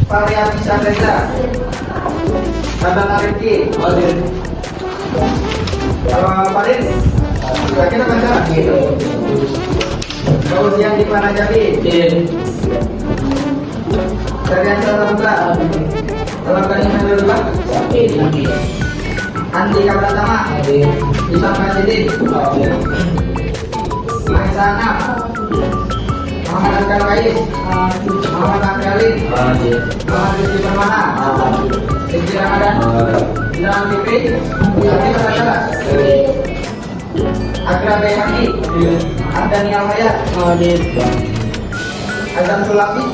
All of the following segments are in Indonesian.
Variasi Sandra, Bambang Arifki, kalau Farid, kita baca. Kalau siang di mana jadi? Kalian Salamka, kalau kalian berdua, Andi Kabratama, bisa Masjid, Maisana, Muhammad Akal Kais, Muhammad Akhalin, Muhammad Rizky Permana, Rizky Ramadan, Ilham Fikri, Yati Kasara, Agra Bayhaqi, Adani Alhayat, Adam Sulafi,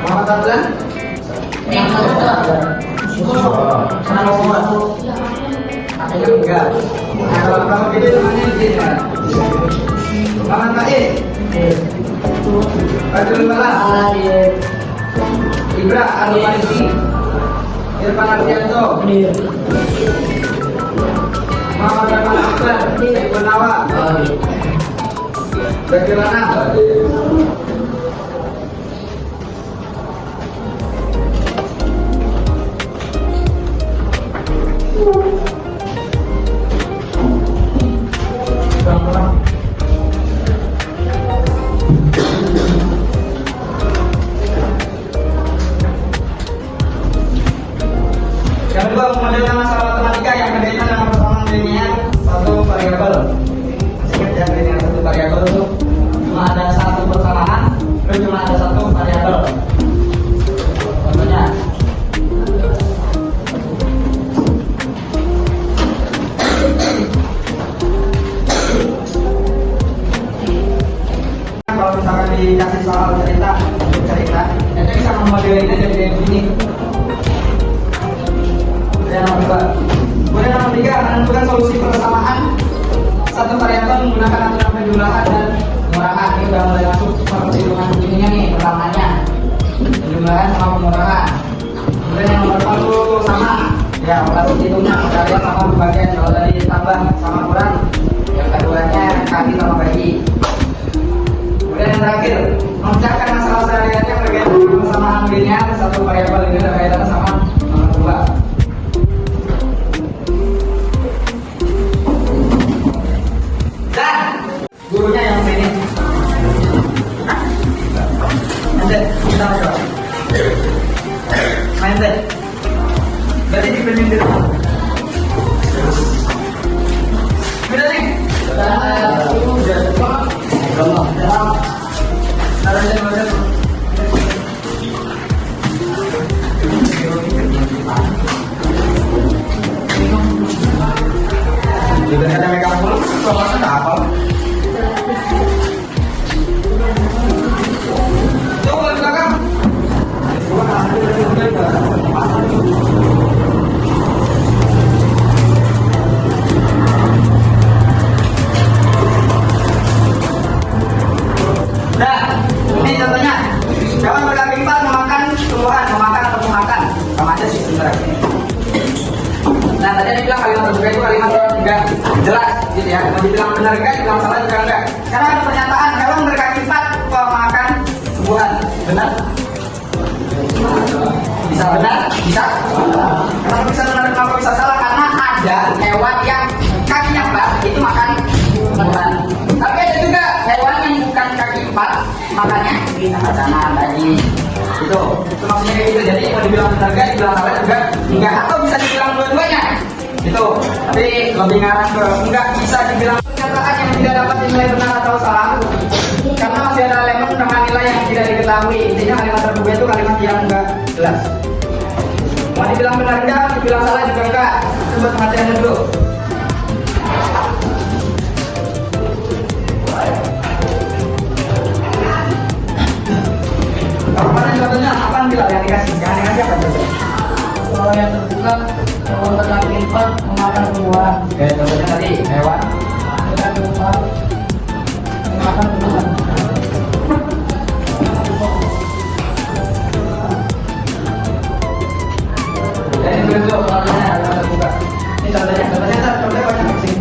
Muhammad Abdan, Kenapa Muhammad? Akhirnya enggak. Kalau kamu gitu namanya gitu. Muhammad Faiz, Badrul Malah, Ibra Al-Marisi, Irfan Ardianto, Muhammad Rahman Akbar, Saiful Nawa, Bagaimana? Yang kedua, memodelkan masalah matematika yang berkaitan dengan persamaan linear satu variabel. Ingat ya, linear satu variabel itu cuma ada satu persamaan, dan cuma ada satu variabel. Contohnya, kalau misalkan dikasih soal cerita, itu bisa memodelinnya jadi kayak begini. Kemudian nomor 2. Kemudian nomor 3, menentukan solusi persamaan satu variabel menggunakan aturan penjumlahan dan pengurangan. Ini udah mulai masuk perhitungan ininya nih, pertamanya penjumlahan sama pengurangan. Kemudian yang nomor 4 itu sama, ya lalu hitungnya kalian sama pembagian. Kalau tadi tambah sama kurang, yang keduanya kali sama bagi. Kemudian yang terakhir, memecahkan masalah sehari-hari yang berkaitan dengan persamaan linear satu variabel ini berkaitan sama nomor 2. Gurunya yang sini. Nanti kita coba. Main deh. Berarti dipilih di rumah. Bila nih. Sudah ada megang dulu, kalau ada apa? Coba di belakang. Nah, ini contohnya. Hewan berkaki 4 memakan tumbuhan, memakan atau memakan. Sama aja sih sebenarnya. Nah, tadi dia bilang kalimat terbuka itu kalimat yang enggak jelas gitu ya. Mau dibilang benar enggak, dibilang salah juga enggak. Karena ada pernyataan hewan berkaki 4 memakan tumbuhan. Benar? Bisa benar? Bisa? Kenapa bisa benar, kenapa bisa salah? Karena ada hewan yang kakinya 4 itu makan tumbuhan. Tapi ada juga hewan yang bukan kaki 4 makannya sana tadi. Itu maksudnya kayak gitu. Jadi mau dibilang benar enggak, dibilang salah juga enggak, atau bisa dibilang dua-duanya. Itu. Tapi lebih ngarah ke enggak bisa dibilang pernyataan yang tidak dapat dinilai benar atau salah. Karena masih ada elemen dengan nilai yang tidak diketahui. Intinya kalimat terbuka itu kalimat yang enggak jelas. Mau dibilang benar enggak, dibilang salah juga enggak. Coba pengertiannya dulu. Kalau mana contohnya apa bilang yang dikasih? Jangan dikasih apa contohnya? Kalau yang terbuka, kalau berkaki 4 memakan tumbuhan. Oke, contohnya tadi hewan Berkaki 4 memakan tumbuhan. Jadi bentuk contohnya yang terbuka. Ini contohnya banyak sih.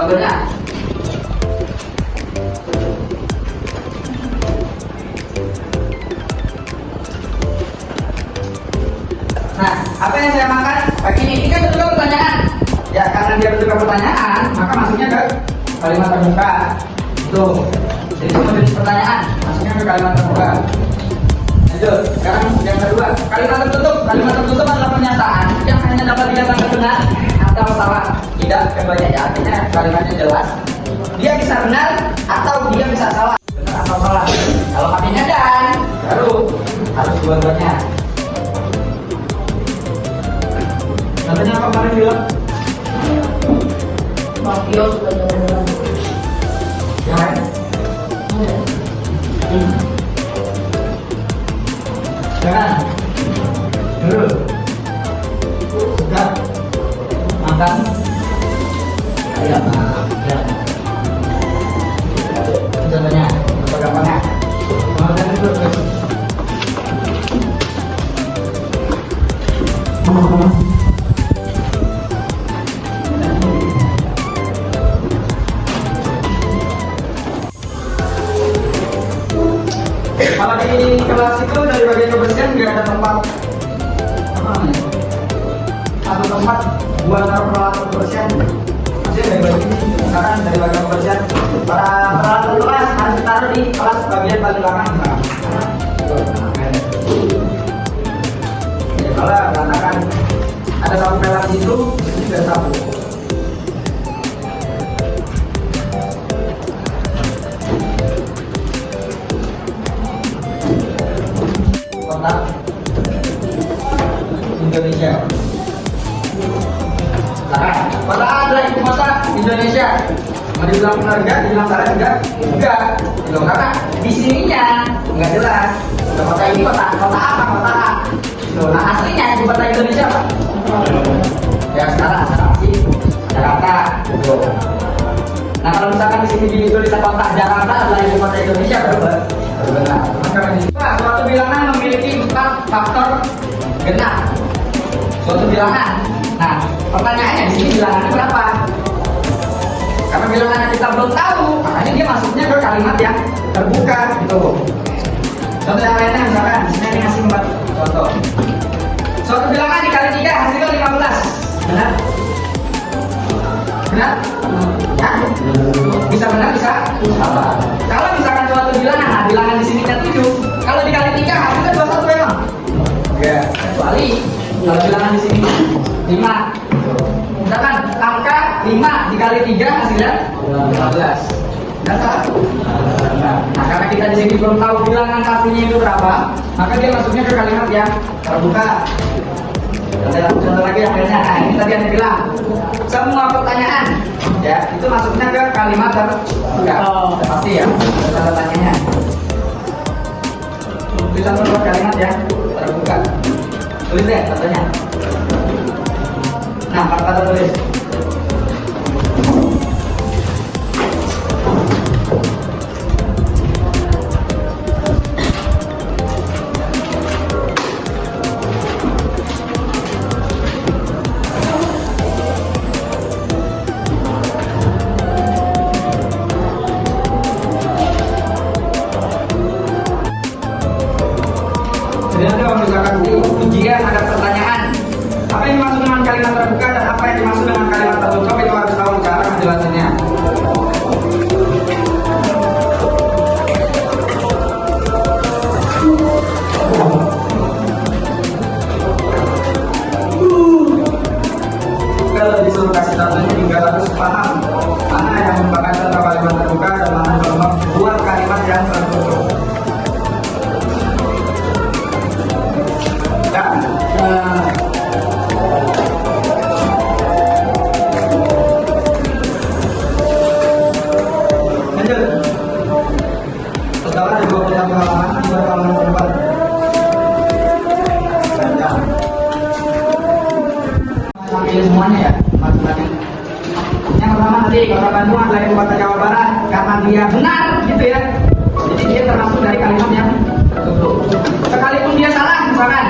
contohnya. Nah, apa yang saya makan pagi ini? Ini kan bentuk pertanyaan. Ya, karena dia bentuk pertanyaan, maka masuknya ke kalimat terbuka. Tuh, jadi itu menjadi pertanyaan, masuknya ke kalimat terbuka. Lanjut, sekarang yang kedua, kalimat tertutup. Kalimat tertutup adalah pernyataan yang hanya dapat dikatakan benar atau salah. Tidak keduanya, ya, artinya kalimatnya jelas. Dia bisa benar atau dia bisa salah. Benar atau salah. Kalau artinya dan, baru harus dua-duanya. Contohnya apa kemarin bilang? Mafia sudah jalan. Yang lain? Jangan. Dulu. Sudah. Makan. Ya, ya. Contohnya, apa gampangnya? Makan dulu. Kalau di kelas itu dari bagian kebersihan nggak ada tempat apa namanya? Satu tempat buat taruh peralatan kebersihan. Maksudnya dari bagian ini, misalkan dari bagian kebersihan para peralatan kelas harus ditaruh di kelas bagian paling belakang misalkan. Ya, kalau katakan ada satu perak di situ, ini sudah satu. Kota Indonesia. Nah, kota adalah ibu kota Indonesia. Mau dibilang benar enggak? Dibilang salah enggak? Enggak. Gitu, karena di sininya enggak jelas. Kota ini kota apa? Kota A. Gitu. Nah, aslinya ibu kota Indonesia apa? Ya sekarang sih Jakarta. Gitu. Nah, kalau misalkan di sini ditulis kota Jakarta adalah ibu kota Indonesia, benar. Benar. Suatu bilangan memiliki 4 faktor genap. Suatu bilangan. Nah, pertanyaannya di sini bilangannya berapa? Karena bilangannya kita belum tahu, makanya dia masuknya ke kalimat yang terbuka gitu. Contoh yang lainnya misalkan, di sini ada ngasih 4 contoh. Suatu bilangan dikali 3 hasilnya 15. Benar? Benar? Ya? Bisa benar, bisa salah. Kalau misalkan suatu bilangan, nah bilangan di sini kan 7. Kalau dikali 3 hasilnya 21 memang. Ya, kecuali kalau bilangan di sini 5. Misalkan angka 5 dikali 3 hasilnya 15. Nah, karena kita di sini belum tahu bilangan pastinya itu berapa, maka dia masuknya ke kalimat yang terbuka. Ada contoh lagi yang lainnya. Nah, ini tadi yang bilang semua pertanyaan ya itu masuknya ke kalimat terbuka. Pasti ya, ada tanyanya. Itu contoh buat kalimat yang terbuka. Tulis deh contohnya. Nah, kata tulis. Jadi kalau misalkan di ujian ada pertanyaan, apa yang dimaksud dengan kalimat terbuka dan apa yang dimaksud dengan kalimat tertutup, itu harus tahu cara menjelaskannya. Kalau disuruh kasih contohnya juga harus paham mana yang merupakan contoh kalimat terbuka dan mana yang membuat kalimat yang tertutup. Setelah ada 20 halaman, 2 halaman ke depan. Pilih semuanya ya, masing-masing. Yang pertama tadi, Kota Bandung adalah ibu kota Jawa Barat karena dia benar, gitu ya. Jadi dia termasuk dari kalimat yang tertutup. Sekalipun dia salah, misalkan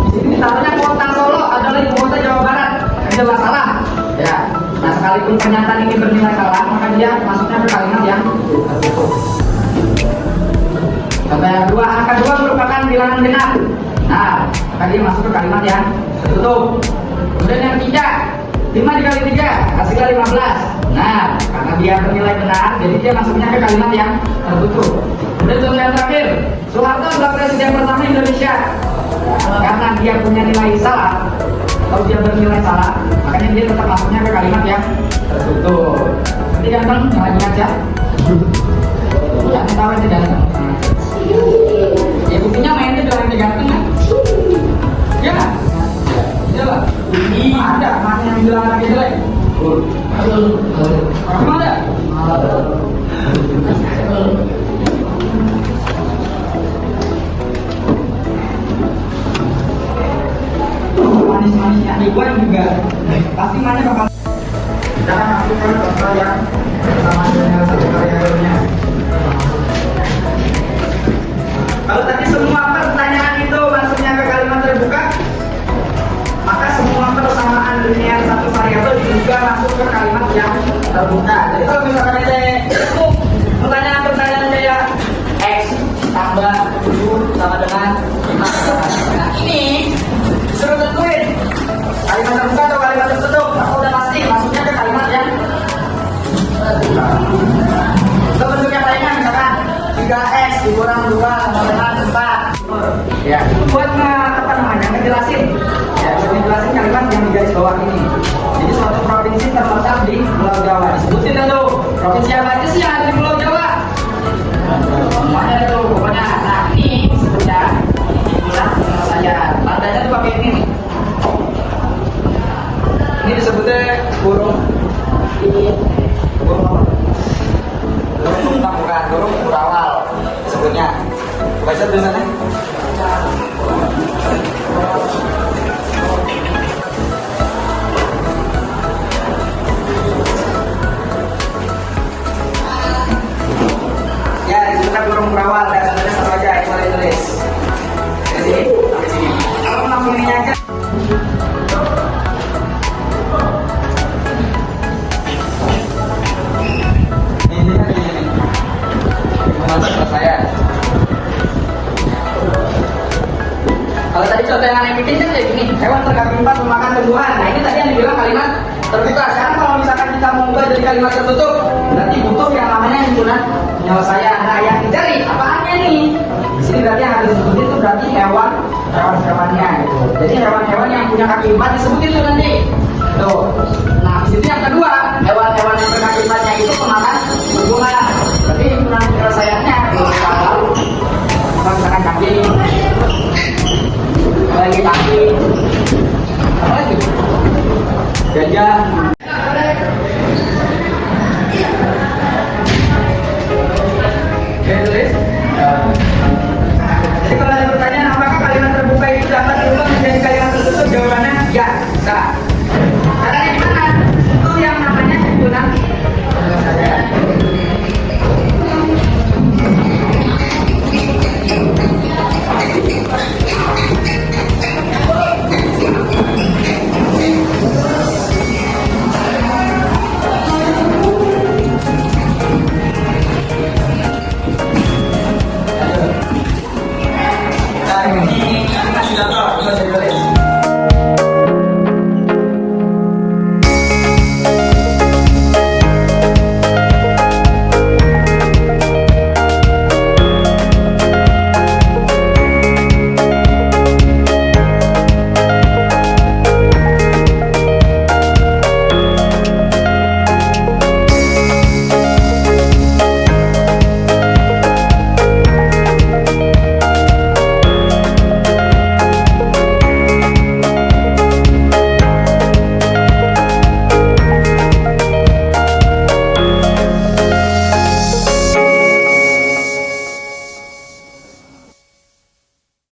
di sini ditaruhnya Kota Solo adalah ibu kota Jawa Barat, jelas salah. Ya, nah sekalipun pernyataan ini bernilai salah, maka dia masuknya ke kalimat yang tertutup. Contoh yang kedua, angka 2 merupakan bilangan genap. Nah, maka dia masuk ke kalimat yang tertutup. Kemudian yang ketiga, 5 dikali 3 hasilnya 15. Nah, karena dia bernilai benar, jadi dia masuknya ke kalimat yang tertutup. Kemudian contoh yang terakhir, Soeharto adalah presiden pertama Indonesia. Karena dia punya nilai salah, kalau dia bernilai salah, makanya dia tetap masuknya ke kalimat yang tertutup. Nanti ganteng, nyalain aja. Jangan tahu aja ganteng. Ya buktinya mainnya jangan ganteng kan? Ya, ya lah. Ini ada, mana yang bilang anaknya jelek? Kamu ada? Manis-manisnya Iwan juga pasti mana bakal jangan lakukan contoh yang sama dengan satu karya-karyanya. Kalau tadi semua pertanyaan itu masuknya ke kalimat terbuka, maka semua persamaan linear satu variabel juga masuk ke kalimat yang terbuka. Jadi kalau misalkan ada pertanyaan kayak X tambah 7 sama dengan 5, nah ini disuruh tentuin kalimat terbuka atau kalimat tertutup. Aku udah pasti masuknya ke kalimat yang terbuka. Kalau bentuk yang lainnya misalkan 3x dikurang 2 sama dengan 4. Ya, buat ngejelasin, ya, ngejelasin kalimat yang di garis bawah ini. Jadi suatu provinsi terletak di Pulau Jawa. Disebutin dulu provinsi apa aja sih yang ada di Pulau Jawa. Semuanya ada tuh pokoknya. Nah ini sebutnya inilah saya. Tandanya tuh pakai ini. Ini disebutnya burung bintang, bukan burung murawal disebutnya. Baca tulisannya. Ya, disebutnya burung murawal. Dan contohnya satu aja, saya tulis. Jadi, sampai sini. Kalau langsung ini aja. Kalau tadi contoh yang aneh bikin kan kayak gini, hewan terkaki 4 memakan tumbuhan. Nah ini tadi yang dibilang kalimat terbuka. Sekarang kalau misalkan kita mau ubah jadi kalimat tertutup, berarti butuh yang namanya himpunan penyelesaian. Nah yang dicari apaannya nih? Di sini berarti yang harus disebutin itu berarti hewannya gitu. Jadi hewan-hewan yang punya kaki 4 disebutin tuh nanti. Tuh. Nah di situ yang kedua, hewan-hewan yang berkaki 4-nya itu pemakan tumbuhan. Berarti himpunan penyelesaiannya kalau misalkan kambing, lagi kaki, apa lagi? Gajah,